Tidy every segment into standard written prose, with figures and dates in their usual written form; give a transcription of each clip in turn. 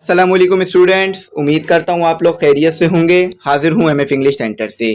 अस्सलामुअलैकुम स्टूडेंट्स, उम्मीद करता हूँ आप लोग खैरियत से होंगे। हाजिर हूँ एमएफ इंग्लिश सेंटर से।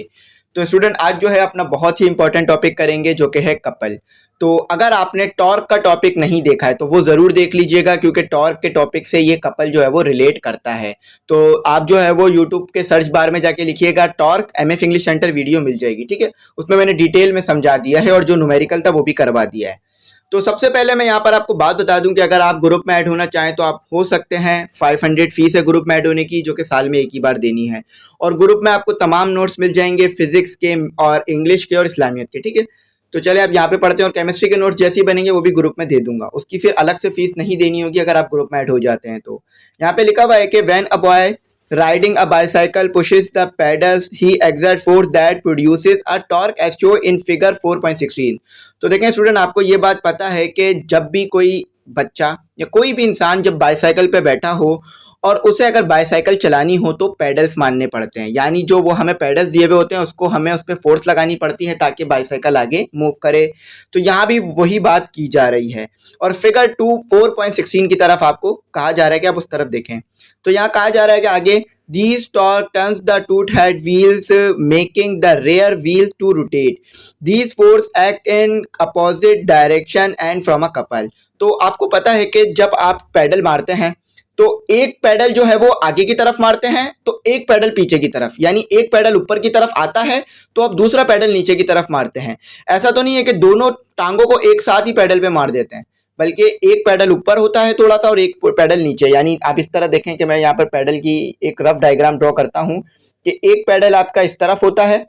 तो स्टूडेंट, आज जो है अपना बहुत ही इंपॉर्टेंट टॉपिक करेंगे जो कि है कपल। तो अगर आपने टॉर्क का टॉपिक नहीं देखा है तो वो ज़रूर देख लीजिएगा, क्योंकि टॉर्क के टॉपिक से ये कपल जो है वो रिलेट करता है। तो आप जो है वो यूट्यूब के सर्च बार में जाके लिखिएगा torque, MF English centre video मिल जाएगी। ठीक है, उसमें मैंने डिटेल में समझा दिया है और जो न्यूमेरिकल था वो भी करवा दिया है। तो सबसे पहले मैं यहाँ पर आपको बात बता दूं कि अगर आप ग्रुप में ऐड होना चाहें तो आप हो सकते हैं। 500 फीस है ग्रुप में ऐड होने की, जो कि साल में एक ही बार देनी है। और ग्रुप में आपको तमाम नोट्स मिल जाएंगे, फिजिक्स के और इंग्लिश के और इस्लामियत के। ठीक है, तो चले आप यहाँ पे पढ़ते हैं। और केमिस्ट्री के नोट्स जैसे ही बनेंगे वो भी ग्रुप में दे दूंगा, उसकी फिर अलग से फीस नहीं देनी होगी अगर आप ग्रुप में ऐड हो जाते हैं। तो यहाँ पे लिखा हुआ है कि when a boy riding a bicycle pushes the pedals, he exerts force that produces a torque as shown in figure 4.16। तो देखें स्टूडेंट, आपको ये बात पता है कि जब भी कोई बच्चा या कोई भी इंसान जब बाईसाइकिल पे बैठा हो और उसे अगर बाईसाइकिल चलानी हो तो पेडल्स मारने पड़ते हैं। यानी जो वो हमें पेडल्स दिए हुए होते हैं उसको हमें उस पर फोर्स लगानी पड़ती है ताकि बाईसाइकिल आगे मूव करे। तो यहाँ भी वही बात की जा रही है। और फिगर 4.16 की तरफ आपको कहा जा रहा है कि आप उस तरफ देखें। तो यहाँ कहा जा रहा है कि आगे These torque turns the two head wheels, making the rear wheel to rotate. These force act in opposite direction and from a couple। तो आपको पता है कि जब आप पैडल मारते हैं तो एक पैडल जो है वो आगे की तरफ मारते हैं तो एक पैडल पीछे की तरफ, यानी एक पैडल ऊपर की तरफ आता है तो आप दूसरा पैडल नीचे की तरफ मारते हैं। ऐसा तो नहीं है कि दोनों टांगों को एक साथ ही पैडल पे मार देते हैं, बल्कि एक पैडल ऊपर होता है थोड़ा सा और एक पैडल नीचे। यानी आप इस तरह देखें कि मैं यहाँ पर पैडल की एक रफ डायग्राम ड्रॉ करता हूँ कि एक पैडल आपका इस तरफ होता है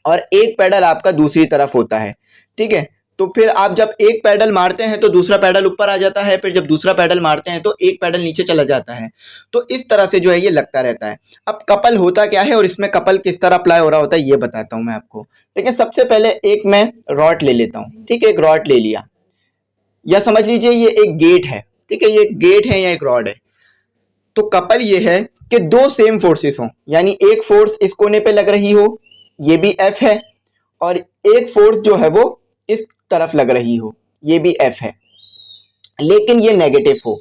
और एक पैडल आपका दूसरी तरफ होता है। ठीक है, तो फिर आप जब एक पैडल मारते हैं तो दूसरा पैडल ऊपर आ जाता है, फिर जब दूसरा पैडल मारते हैं तो एक पैडल नीचे चला जाता है। तो इस तरह से जो है ये लगता रहता है। अब कपल होता क्या है और इसमें कपल किस तरह अप्लाई हो रहा होता है ये बताता हूँ मैं आपको। देखिए, सबसे पहले एक मैं रॉड ले लेता हूँ। ठीक है, एक रॉड ले लिया, या समझ लीजिए ये एक गेट है। ठीक है, ये एक गेट है या एक रॉड है। तो कपल ये है कि दो सेम फोर्सेस हों, यानी एक फोर्स इस कोने पे लग रही हो, ये भी एफ है, और एक फोर्स जो है वो इस तरफ लग रही हो, ये भी एफ है, लेकिन ये नेगेटिव हो।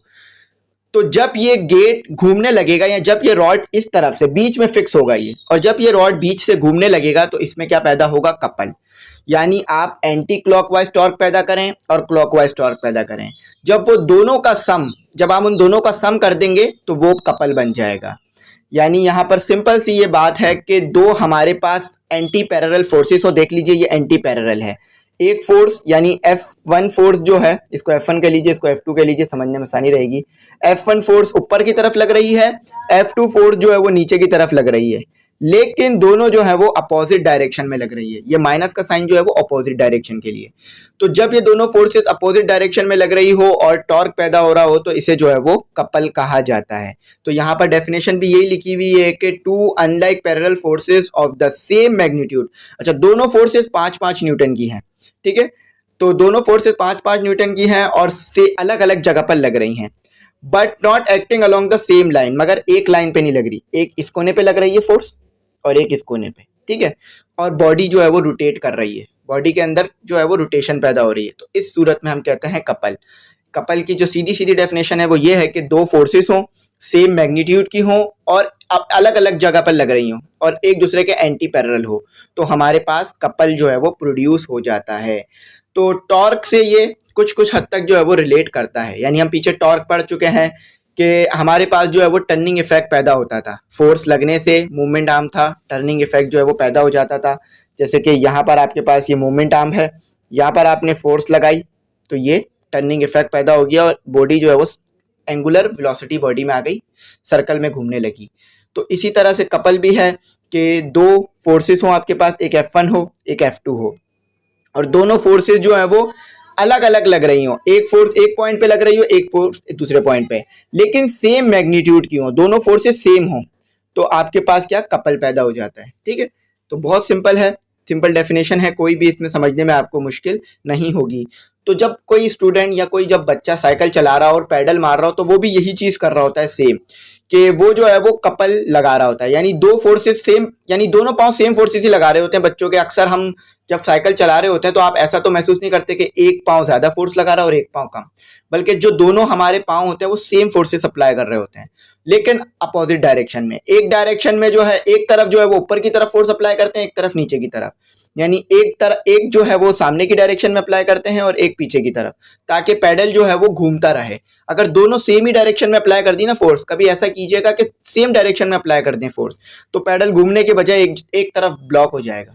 तो जब ये गेट घूमने लगेगा या जब ये रॉड इस तरफ से बीच में फिक्स होगा ये, और जब ये रॉड बीच से घूमने लगेगा तो इसमें क्या पैदा होगा? कपल। यानी आप एंटी क्लॉकवाइज टॉर्क पैदा करें और क्लॉकवाइज टॉर्क पैदा करें। जब वो दोनों का सम, जब आप उन दोनों का सम कर देंगे तो वो कपल बन जाएगा। यानी यहाँ पर सिंपल सी ये बात है कि दो हमारे पास एंटी पैरेलल फोर्सेस हो। देख लीजिए, ये एंटी पैरेलल है। एक फोर्स यानी F1 फोर्स जो है, इसको F1 कह लीजिए, इसको F2 कह लीजिए, समझने में आसानी रहेगी। F1 फोर्स ऊपर की तरफ लग रही है, F2 फोर्स जो है वो नीचे की तरफ लग रही है, लेकिन दोनों जो है वो अपोजिट डायरेक्शन में लग रही है। ये माइनस का साइन जो है वो अपोजिट डायरेक्शन के लिए। तो जब ये दोनों फोर्सेस अपोजिट डायरेक्शन में लग रही हो और टॉर्क पैदा हो रहा हो तो इसे जो है वो कपल कहा जाता है। तो यहाँ पर डेफिनेशन भी यही लिखी हुई है कि two unlike parallel forces of the same magnitude. अच्छा, दोनों फोर्सेस 5-5 न्यूटन की हैं। ठीक है, तो दोनों फोर्सेस 5-5 न्यूटन की हैं और से अलग अलग जगह पर लग रही हैं, but not acting along the same line. मगर एक लाइन पे नहीं लग रही, एक इस कोने पे लग रही है फोर्स और एक इस कोने पे। ठीक है, और बॉडी जो है वो रोटेट कर रही है, बॉडी के अंदर जो है वो रोटेशन पैदा हो रही है। तो इस सूरत में हम कहते हैं कपल। कपल की जो सीधी सीधी डेफिनेशन है वो ये है कि दो फोर्सेस हों, सेम मैग्नीट्यूड की हों और अलग अलग जगह पर लग रही हों और एक दूसरे के एंटी पैरेलल हो, तो हमारे पास कपल जो है वो प्रोड्यूस हो जाता है। तो टॉर्क से ये कुछ कुछ हद तक जो है वो रिलेट करता है। यानी हम पीछे टॉर्क पढ़ चुके हैं कि हमारे पास जो है वो टर्निंग इफेक्ट पैदा होता था, फोर्स लगने से मूवमेंट आर्म था, टर्निंग इफेक्ट जो है वो पैदा हो जाता था। जैसे कि यहाँ पर आपके पास ये मूवमेंट आर्म है, यहाँ पर आपने फोर्स लगाई तो ये टर्निंग इफेक्ट पैदा हो गया और बॉडी जो है वो एंगुलर वेलोसिटी बॉडी में आ गई, सर्कल में घूमने लगी। तो इसी तरह से कपल भी है कि दो फोर्सेस हो आपके पास, एक F1 हो एक F2 हो, और दोनों फोर्सेस जो है वो अलग अलग लग रही हो। एक फोर्स एक पॉइंट पे लग रही हो, एक फोर्स दूसरे पॉइंट पे, लेकिन सेम मैग्नीट्यूड की हो, दोनों फोर्सेस सेम हो, तो आपके पास क्या? कपल पैदा हो जाता है। ठीक है, तो बहुत सिंपल है, सिंपल डेफिनेशन है, कोई भी इसमें समझने में आपको मुश्किल नहीं होगी। तो जब कोई स्टूडेंट या कोई जब बच्चा साइकिल चला रहा हो और पैडल मार रहा हो तो वो भी यही चीज कर रहा होता है सेम, कि वो जो है वो कपल लगा रहा होता है। यानी दो फोर्सेस सेम, यानी दोनों पांव सेम फोर्सेस ही लगा रहे होते हैं बच्चों के। अक्सर हम जब साइकिल चला रहे होते हैं तो आप ऐसा तो महसूस नहीं करते कि एक पाँव ज़्यादा फोर्स लगा रहा है और एक पाँव कम, बल्कि जो दोनों हमारे पाँव होते हैं वो सेम फोर्सेस अप्लाई कर रहे होते हैं, लेकिन अपोजिट डायरेक्शन में। एक डायरेक्शन में जो है एक तरफ जो है वो ऊपर की तरफ फोर्स अप्लाई करते हैं, एक तरफ नीचे की तरफ, यानी एक जो है वो सामने की डायरेक्शन में अप्लाई करते हैं और एक पीछे की तरफ, ताकि पैडल जो है वो घूमता रहे। अगर दोनों सेम ही डायरेक्शन में अप्लाई कर दी ना फोर्स, कभी ऐसा कीजिएगा कि सेम डायरेक्शन में अप्लाई कर दें फोर्स, तो पैडल घूमने के बजाय एक तरफ ब्लॉक हो जाएगा।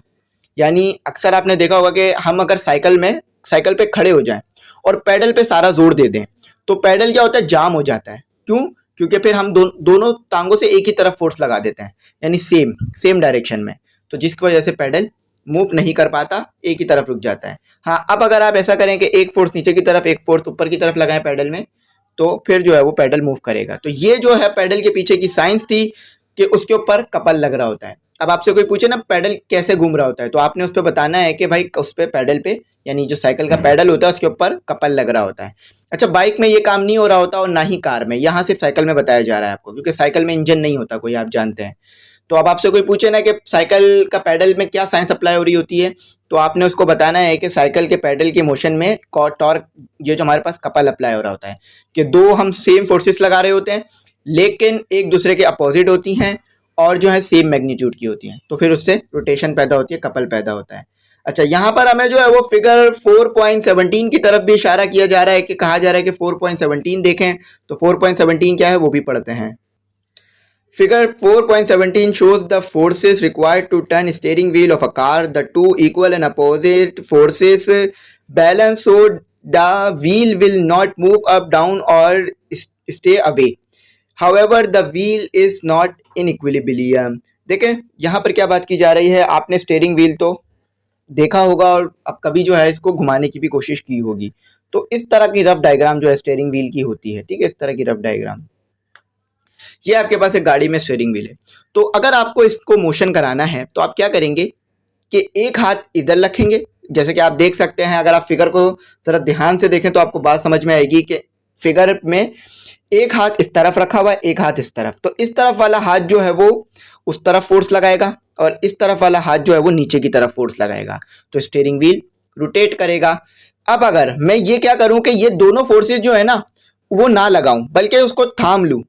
यानी अक्सर आपने देखा होगा कि हम अगर साइकिल पे खड़े हो जाएं और पैडल पे सारा जोर दे दें तो पैडल क्या होता है, जाम हो जाता है। क्यों? क्योंकि फिर हम दोनों टांगों से एक ही तरफ फोर्स लगा देते हैं, यानी सेम डायरेक्शन में, तो जिसकी वजह से पैडल मूव नहीं कर पाता, एक ही तरफ रुक जाता है। हाँ, अब अगर आप ऐसा करें कि एक फोर्स नीचे की तरफ एक फोर्स ऊपर की तरफ लगाएं पैडल में, तो फिर जो है वो पैडल मूव करेगा। तो ये जो है पैडल के पीछे की साइंस थी कि उसके ऊपर कपल लग रहा होता है। अब आपसे कोई पूछे ना पैडल कैसे घूम रहा होता है, तो आपने उस पर बताना है कि भाई उस पर पैडल पे, यानी जो साइकिल का पैडल होता है उसके ऊपर कपल लग रहा होता है। अच्छा, बाइक में ये काम नहीं हो रहा होता और ना ही कार में, यहाँ सिर्फ साइकिल में बताया जा रहा है आपको, क्योंकि साइकिल में इंजन नहीं होता कोई, आप जानते हैं। तो अब आपसे कोई पूछे ना कि साइकिल का पैडल में क्या साइंस अप्लाई हो रही होती है, तो आपने उसको बताना है कि साइकिल के पैडल के मोशन में टॉर्क, ये जो हमारे पास कपल अप्लाई हो रहा होता है, कि दो हम सेम फोर्सेस लगा रहे होते हैं लेकिन एक दूसरे के अपोजिट होती हैं और जो है सेम मैग्नीट्यूड की होती हैं, तो फिर उससे रोटेशन पैदा होती है, कपल पैदा होता है। अच्छा, यहाँ पर हमें जो है वो फिगर 4.17 की तरफ भी इशारा किया जा रहा है, कि कहा जा रहा है कि 4.17 देखें, तो 4.17 क्या है वो भी पढ़ते हैं। Figure 4.17 shows the forces required to turn steering wheel of a car. The two equal and opposite forces balance so the wheel will not move up, down or stay away. However, the wheel is not in equilibrium. देखें यहाँ पर क्या बात की जा रही है, आपने स्टेयरिंग व्हील तो देखा होगा और अब कभी जो है इसको घुमाने की भी कोशिश की होगी, तो इस तरह की रफ डायग्राम जो है स्टेयरिंग व्हील की होती है, ठीक है, इस तरह की रफ डायग्राम। ये आपके पास एक गाड़ी में स्टीयरिंग व्हील है, तो अगर आपको इसको मोशन कराना है तो आप क्या करेंगे कि एक हाथ इधर रखेंगे, जैसे कि आप देख सकते हैं। अगर आप फिगर को जरा ध्यान से देखें तो आपको बात समझ में आएगी कि फिगर में एक हाथ इस तरफ रखा हुआ है, एक हाथ इस तरफ, तो इस तरफ वाला हाथ जो है वो उस तरफ फोर्स लगाएगा और इस तरफ वाला हाथ जो है वो नीचे की तरफ फोर्स लगाएगा, तो स्टीयरिंग व्हील रोटेट करेगा। अब अगर मैं ये क्या करूं कि ये दोनों फोर्सेस जो है ना वो ना लगाऊं, बल्कि उसको थाम लूं,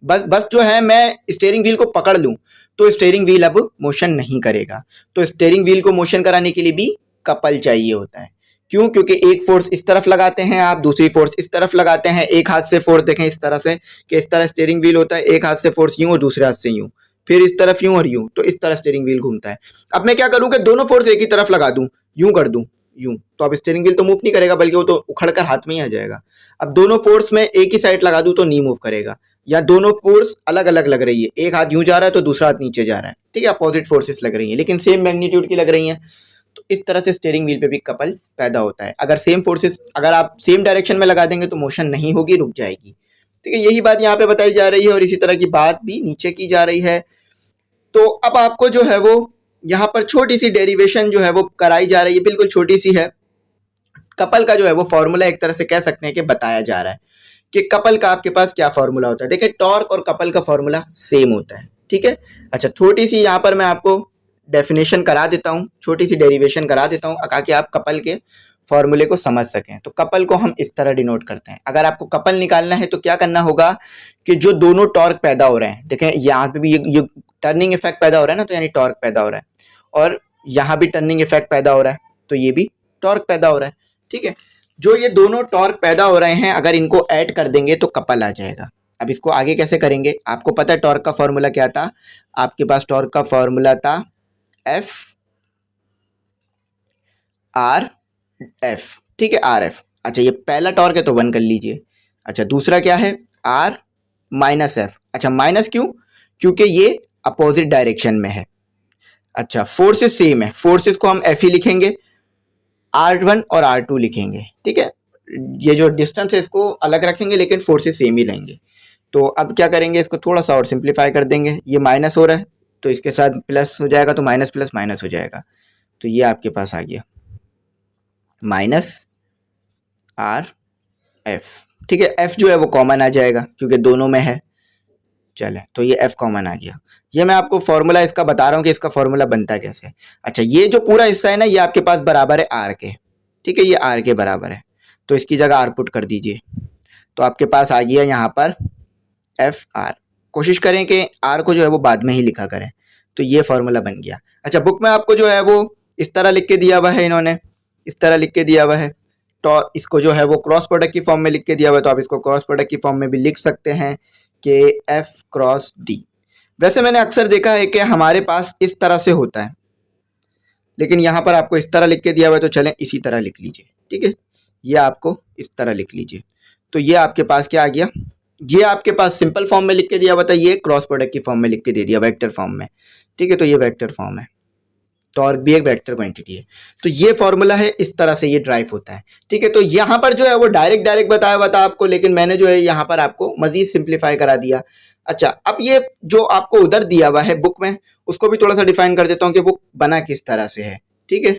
बस जो है मैं स्टीयरिंग व्हील को पकड़ लूं, तो स्टीयरिंग व्हील अब मोशन नहीं करेगा। तो स्टीयरिंग व्हील को मोशन कराने के लिए भी कपल चाहिए होता है। क्यों? क्योंकि एक फोर्स इस तरफ लगाते हैं आप, दूसरी फोर्स इस तरफ लगाते हैं, एक हाथ से फोर्स देखें इस तरह से कि इस तरह स्टीयरिंग व्हील होता है, एक हाथ से फोर्स यूं और दूसरे हाथ से यूं, फिर इस तरफ यूं और यूं, तो इस तरह स्टीयरिंग व्हील घूमता है। अब मैं क्या करूं कि दोनों फोर्स एक ही तरफ लगा दूं, यूं कर दूं, यूं, तो अब स्टीयरिंग व्हील तो मूव नहीं करेगा, बल्कि वो तो उखड़कर हाथ में ही आ जाएगा। अब दोनों फोर्स में एक ही साइड लगा दूं तो नहीं मूव करेगा, या दोनों फोर्स अलग अलग लग रही है, एक हाथ यूं जा रहा है तो दूसरा हाथ नीचे जा रहा है, ठीक है, अपोजिट फोर्सेस लग रही हैं लेकिन सेम मैग्नीट्यूड की लग रही हैं, तो इस तरह से स्टीयरिंग व्हील पे भी कपल पैदा होता है। अगर सेम फोर्सेस अगर आप सेम डायरेक्शन में लगा देंगे तो मोशन नहीं होगी, रुक जाएगी, ठीक है। यही बात यहाँ पे बताई जा रही है और इसी तरह की बात भी नीचे की जा रही है। तो अब आपको जो है वो यहाँ पर छोटी सी डेरिवेशन जो है वो कराई जा रही है, बिल्कुल छोटी सी है। कपल का जो है वो फॉर्मूला एक तरह से कह सकते हैं कि बताया जा रहा है कि कपल का आपके पास क्या फॉर्मूला होता है। देखिए, टॉर्क और कपल का फॉर्मूला सेम होता है, ठीक है। अच्छा, थोड़ी सी यहाँ पर मैं आपको डेफिनेशन करा देता हूँ, छोटी सी डेरिवेशन करा देता हूँ ताकि आप कपल के फॉर्मूले को समझ सकें। तो कपल को हम इस तरह डिनोट करते हैं। अगर आपको कपल निकालना है तो क्या करना होगा कि जो दोनों टॉर्क पैदा हो रहे हैं, देखें यहाँ पे भी ये टर्निंग इफेक्ट पैदा हो रहा है ना, तो यानी टॉर्क पैदा हो रहा है, और यहाँ भी टर्निंग इफेक्ट पैदा हो रहा है, तो ये भी टॉर्क पैदा हो रहा है, ठीक है। जो ये दोनों टॉर्क पैदा हो रहे हैं, अगर इनको ऐड कर देंगे तो कपल आ जाएगा। अब इसको आगे कैसे करेंगे? आपको पता है टॉर्क का फॉर्मूला क्या था? आपके पास टॉर्क का फॉर्मूला था एफ आर एफ, ठीक है, आर एफ। अच्छा, ये पहला टॉर्क है तो 1 कर लीजिए। अच्छा, दूसरा क्या है? R minus F. अच्छा, माइनस क्यों? क्योंकि ये अपोजिट डायरेक्शन में है। अच्छा, फोर्सेस सेम है, फोर्सेस को हम एफ ही लिखेंगे, R1 और R2 लिखेंगे, ठीक है। ये जो डिस्टेंस है इसको अलग रखेंगे लेकिन फोर्सेस सेम ही रहेंगे। तो अब क्या करेंगे, इसको थोड़ा सा और सिंप्लीफाई कर देंगे। ये माइनस हो रहा है तो इसके साथ प्लस हो जाएगा, तो माइनस प्लस माइनस हो जाएगा, तो ये आपके पास आ गया माइनस आर एफ, ठीक है। एफ जो है वो कॉमन आ जाएगा क्योंकि दोनों में है, चले तो ये F कॉमन आ गया। ये मैं आपको फॉर्मूला इसका बता रहा हूँ कि इसका फॉर्मूला बनता कैसे। अच्छा, ये जो पूरा हिस्सा है ना, ये आपके पास बराबर है R के, ठीक है, ये R के बराबर है, तो इसकी जगह R पुट कर दीजिए, तो आपके पास आ गया यहाँ पर FR। कोशिश करें कि R को जो है वो बाद में ही लिखा करें, तो ये फॉर्मूला बन गया। अच्छा, बुक में आपको जो है वो इस तरह लिख के दिया हुआ है, इन्होंने इस तरह लिख के दिया हुआ है, तो इसको जो है वो क्रॉस प्रोडक्ट की फॉर्म में लिख के दिया हुआ है, तो आप इसको क्रॉस प्रोडक्ट की फॉर्म में भी लिख सकते हैं कि F क्रॉस D। वैसे मैंने अक्सर देखा है कि हमारे पास इस तरह से होता है, लेकिन यहाँ पर आपको इस तरह लिख के दिया हुआ है, तो चलें इसी तरह लिख लीजिए, ठीक है, ये आपको इस तरह लिख लीजिए। तो ये आपके पास क्या आ गया, ये आपके पास सिंपल फॉर्म में लिख के दिया हुआ था, ये क्रॉस प्रोडक्ट की फॉर्म में लिख के दे दिया वेक्टर फॉर्म में, ठीक है, तो ये वेक्टर फॉर्म है, टॉर्क भी एक वेक्टर क्वांटिटी है। तो ये फॉर्मूला है, इस तरह से ये ड्राइव होता है, ठीक है। तो यहाँ पर जो है वो डायरेक्ट बताया हुआ था आपको, लेकिन मैंने जो है यहाँ पर आपको मजीद सिंप्लीफाई करा दिया। अच्छा, अब ये जो आपको उधर दिया हुआ है बुक में, उसको भी थोड़ा सा डिफाइन कर देता हूँ कि वो बना किस तरह से है, ठीक है।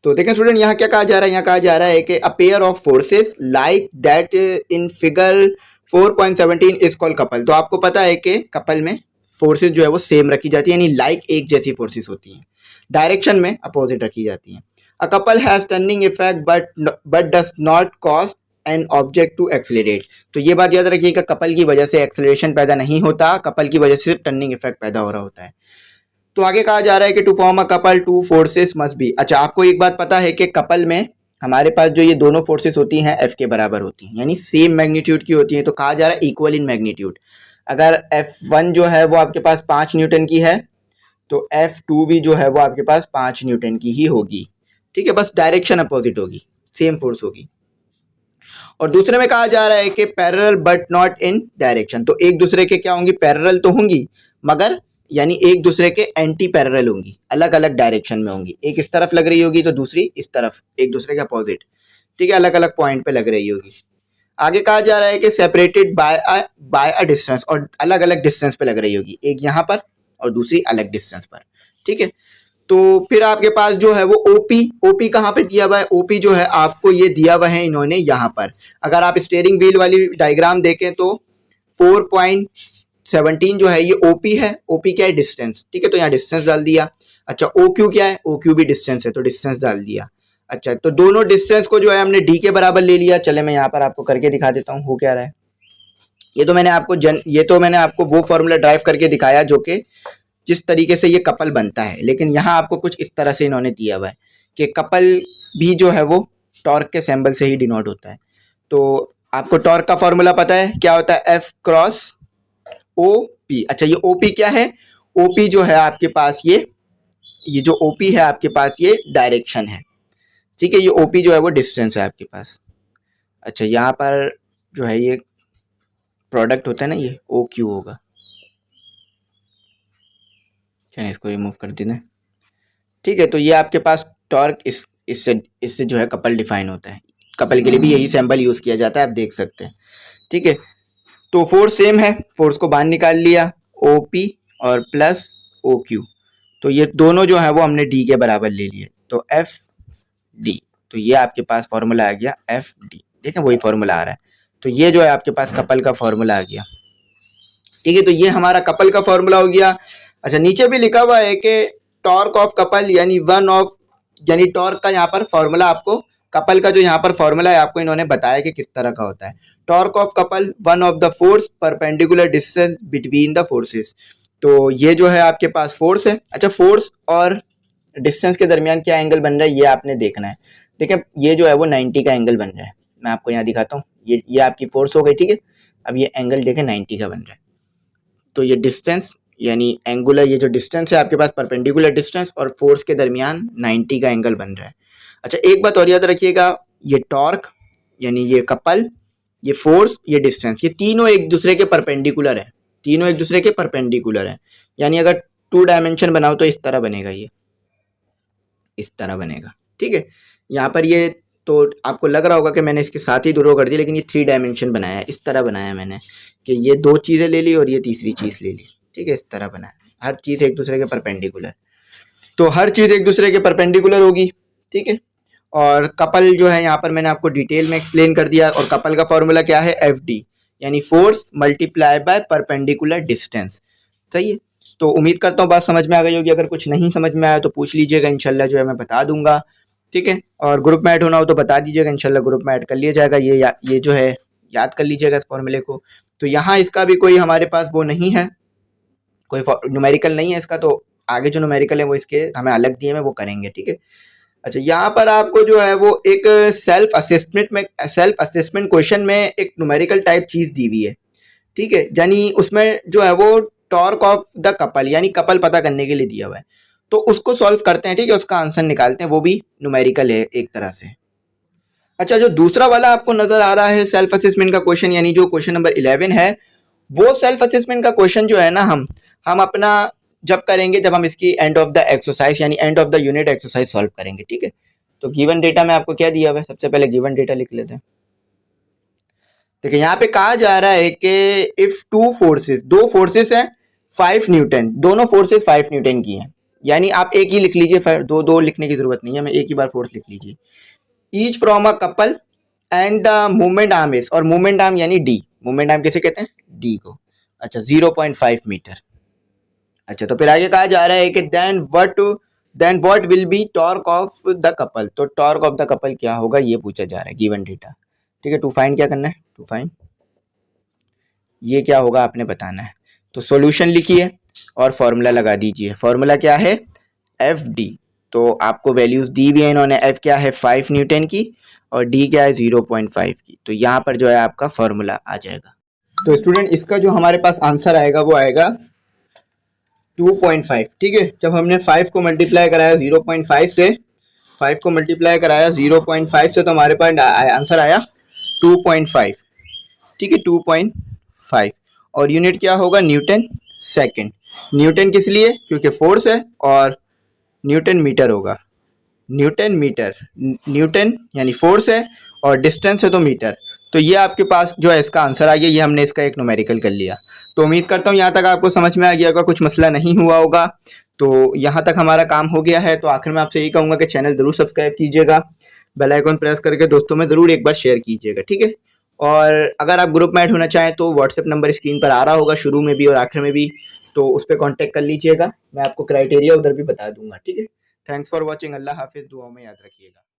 तो देखें स्टूडेंट, यहाँ क्या कहा जा रहा है, यहाँ कहा जा रहा है कि a pair of forces like that in figure 4.17 is called couple. तो आपको पता है कि कपल में फोर्सेस जो है वो सेम रखी जाती है, यानी लाइक एक जैसी फोर्सेस होती हैं, डायरेक्शन में अपोजिट रखी जाती हैं। A couple has turning effect but does not cause an object to accelerate. तो ये बात याद रखिएगा, कपल की वजह से एक्सेलरेशन पैदा नहीं होता, कपल की वजह से टर्निंग इफेक्ट पैदा हो रहा होता है। तो आगे कहा जा रहा है कि to form a couple two forces must be. अच्छा, आपको एक बात पता है कि कपल में हमारे पास जो ये दोनों फोर्सेस होती हैं F के बराबर होती हैं, यानी सेम मैग्नीट्यूड की होती हैं, तो कहा जा रहा है इक्वल इन मैग्नीट्यूड। अगर F1 जो है वो आपके पास 5 न्यूटन की है, तो F2 भी जो है वो आपके पास 5 न्यूटन की ही होगी, ठीक है, बस डायरेक्शन अपोजिट होगी, सेम फोर्स होगी। और दूसरे में कहा जा रहा है कि parallel but not in direction. तो एक दूसरे के क्या होंगी, पैरेलल तो होंगी, मगर यानी एक दूसरे के एंटी पैरेलल होंगी, अलग अलग डायरेक्शन में होंगी, एक इस तरफ लग रही होगी तो दूसरी इस तरफ, एक दूसरे के अपोजिट, ठीक है, अलग अलग पॉइंट पे लग रही होगी। आगे कहा जा रहा है कि सेपरेटेड बाय अ डिस्टेंस, और अलग अलग डिस्टेंस पे लग रही होगी, एक यहाँ पर और दूसरी अलग डिस्टेंस पर, ठीक है। तो फिर आपके पास जो है वो ओपी कहाँ पे दिया हुआ है, ओपी जो है आपको ये दिया हुआ है इन्होंने यहाँ पर। अगर आप स्टीयरिंग व्हील वाली डायग्राम देखें तो 4.17 जो है ये ओपी है, ओपी क्या है, डिस्टेंस, ठीक है, तो यहाँ डिस्टेंस डाल दिया। अच्छा, ओ क्यू क्या है, ओ क्यू भी डिस्टेंस है, तो डिस्टेंस डाल दिया। अच्छा, तो दोनों डिस्टेंस को जो है हमने डी के बराबर ले लिया। चले मैं यहाँ पर आपको करके दिखा देता हूँ हो क्या रहा है। ये तो मैंने आपको वो फॉर्मूला ड्राइव करके दिखाया जो कि जिस तरीके से ये कपल बनता है, लेकिन यहाँ आपको कुछ इस तरह से इन्होंने दिया हुआ है कि कपल भी जो है वो टॉर्क के सिंबल से ही डिनोट होता है। तो आपको टॉर्क का फॉर्मूला पता है क्या होता है, एफ क्रॉस ओ पी। अच्छा, ये ओ पी क्या है, ओ पी जो है आपके पास ये जो ओ पी है आपके पास ये डायरेक्शन है, ठीक है, ये ओ पी जो है वो डिस्टेंस है आपके पास। अच्छा, यहाँ पर जो है ये प्रोडक्ट होता है ना, ये ओ क्यू होगा, चलिए इसको रिमूव कर देना, ठीक है। तो ये आपके पास टॉर्क इससे जो है कपल डिफाइन होता है, कपल के लिए भी यही सिंबल यूज किया जाता है, आप देख सकते हैं, ठीक है। तो फोर्स सेम है, फोर्स को बाहर निकाल लिया, ओ पी और प्लस ओ क्यू, तो ये दोनों जो है वो हमने डी के बराबर ले लिए, तो एफ डी। तो ये आपके पास फॉर्मूला आ गया एफ डी, देखें वही फॉर्मूला आ रहा है। तो ये जो है आपके पास कपल का फॉर्मूला आ गया, ठीक है, तो ये हमारा कपल का फॉर्मूला हो गया। अच्छा, नीचे भी लिखा हुआ है कि टॉर्क ऑफ कपल यानी टॉर्क का यहाँ पर फॉर्मूला आपको, कपल का जो यहाँ पर फॉर्मूला है आपको इन्होंने बताया कि किस तरह का होता है। Torque of couple one of the force perpendicular distance between the forces. तो ये जो है आपके पास फोर्स है। अच्छा, फोर्स और डिस्टेंस के दरमियान क्या एंगल बन रहा है ये आपने देखना है। देखें ये जो है वो 90 का एंगल बन रहा है, मैं आपको यहाँ दिखाता हूँ। ये आपकी फोर्स हो गई, ठीक है। अब ये एंगल देखें 90 का बन रहा है, तो ये डिस्टेंस यानी एंगुलर, ये जो डिस्टेंस है आपके पास परपेंडिकुलर डिस्टेंस और फोर्स के दरमियान 90 का एंगल बन रहा है। अच्छा, एक बात और याद रखिएगा, ये टॉर्क यानी ये कपल, ये फोर्स, ये डिस्टेंस, ये तीनों एक दूसरे के परपेंडिकुलर है, तीनों एक दूसरे के परपेंडिकुलर है। यानी अगर 2 डायमेंशन बनाओ तो इस तरह बनेगा, ये इस तरह बनेगा, ठीक है। यहाँ पर ये तो आपको लग रहा होगा कि मैंने इसके साथ ही ड्रॉ कर दी, लेकिन ये 3 डायमेंशन बनाया है, इस तरह बनाया मैंने कि ये 2 चीज़ें ले ली और ये तीसरी चीज़ ले ली, ठीक है, इस तरह बनाया। हर चीज़ एक दूसरे के परपेंडिकुलर, तो हर चीज़ एक दूसरे के परपेंडिकुलर होगी, ठीक है। और कपल जो है यहाँ पर मैंने आपको डिटेल में एक्सप्लेन कर दिया, और कपल का फॉर्मूला क्या है, एफ डी, यानी force multiply by perpendicular distance. सही है। तो उम्मीद करता हूँ बात समझ में आ गई होगी। अगर कुछ नहीं समझ में आया तो पूछ लीजिएगा, इंशाल्लाह जो है मैं बता दूंगा। ठीक है। और ग्रुप में ऐड होना हो तो बता दीजिएगा, इंशाल्लाह ग्रुप में ऐड कर लिया जाएगा। ये जो है याद कर लीजिएगा इस फॉर्मूले को। तो यहाँ इसका भी कोई हमारे पास वो नहीं है, कोई न्यूमेरिकल नहीं है इसका, तो आगे जो न्यूमेरिकल है वो इसके हमें अलग दिए हैं, वो करेंगे। ठीक है। अच्छा, यहाँ पर आपको जो है वो एक सेल्फ असेसमेंट क्वेश्चन में एक न्यूमेरिकल टाइप चीज दी हुई है। ठीक है। यानी उसमें जो है वो टॉर्क ऑफ द कपल यानी कपल पता करने के लिए दिया हुआ है, तो उसको सॉल्व करते हैं। ठीक है। उसका आंसर निकालते हैं, वो भी न्यूमेरिकल है एक तरह से। अच्छा, जो दूसरा वाला आपको नजर आ रहा है सेल्फ असेसमेंट का क्वेश्चन, यानी जो क्वेश्चन नंबर 11 है, वो सेल्फ असेसमेंट का क्वेश्चन जो है ना, हम अपना जब करेंगे जब हम इसकी एंड ऑफ द एक्सरसाइज यानी end of the unit exercise solve करेंगे। ठीक है। तो गिवन डेटा में आपको क्या दिया हुआ है, सबसे पहले गिवन डेटा लिख लेते हैं। देखिए यहाँ पे कहा जा रहा है कि इफ टू फोर्सेस, दो फोर्सेस हैं 5 न्यूटन, दोनों फोर्सेस 5 न्यूटन की हैं। यानी आप एक ही लिख लीजिए, दो लिखने की जरूरत नहीं है, मैं एक ही बार फोर्स लिख लीजिए। Each from a couple and the movement arm is, और मूवमेंट आर्म यानी डी, मूवमेंट आर्म किसे कहते हैं, डी को। अच्छा, 0.5 मीटर। अच्छा, तो फिर आगे कहा जा रहा है कि then what will be torque of the couple. तो टॉर्क ऑफ द कपल क्या होगा ये पूछा जा रहा है, गिवन डेटा। ठीक है। टू फाइंड क्या करना है, टू फाइंड ये क्या होगा आपने बताना है। तो सॉल्यूशन लिखिए और फॉर्मूला लगा दीजिए। फॉर्मूला क्या है, एफ डी। तो आपको वैल्यूज दी हुई है इन्होंने, एफ क्या है 5 न्यूटन की और डी क्या है 0.5 की। तो यहाँ पर जो है आपका फॉर्मूला आ जाएगा। तो स्टूडेंट इसका जो हमारे पास आंसर आएगा वो आएगा 2.5। ठीक है। जब हमने 5 को मल्टीप्लाई कराया 0.5 से, 5 को मल्टीप्लाई कराया 0.5 से, तो हमारे पास आंसर आया 2.5। ठीक है, 2.5। और यूनिट क्या होगा, न्यूटन सेकंड। न्यूटन किस लिए, क्योंकि फोर्स है, और न्यूटन मीटर होगा, न्यूटन मीटर। न्यूटन यानी फोर्स है और डिस्टेंस है तो मीटर। तो ये आपके पास जो है इसका आंसर आ गया। ये हमने इसका एक न्यूमेरिकल कर लिया। तो उम्मीद करता हूँ यहाँ तक आपको समझ में आ गया होगा, कुछ मसला नहीं हुआ होगा। तो यहाँ तक हमारा काम हो गया है। तो आखिर में आपसे यही कहूँगा कि चैनल ज़रूर सब्सक्राइब कीजिएगा, बेल आइकन प्रेस करके दोस्तों में ज़रूर एक बार शेयर कीजिएगा। ठीक है। और अगर आप ग्रुप में ऐड होना चाहें तो व्हाट्सएप नंबर स्क्रीन पर आ रहा होगा, शुरू में भी और आखिर में भी, तो उस पर कॉन्टैक्ट कर लीजिएगा। मैं आपको क्राइटेरिया उधर भी बता दूंगा। ठीक है। Thanks for watching. अल्लाह हाफिज़। दुआ में याद रखिएगा।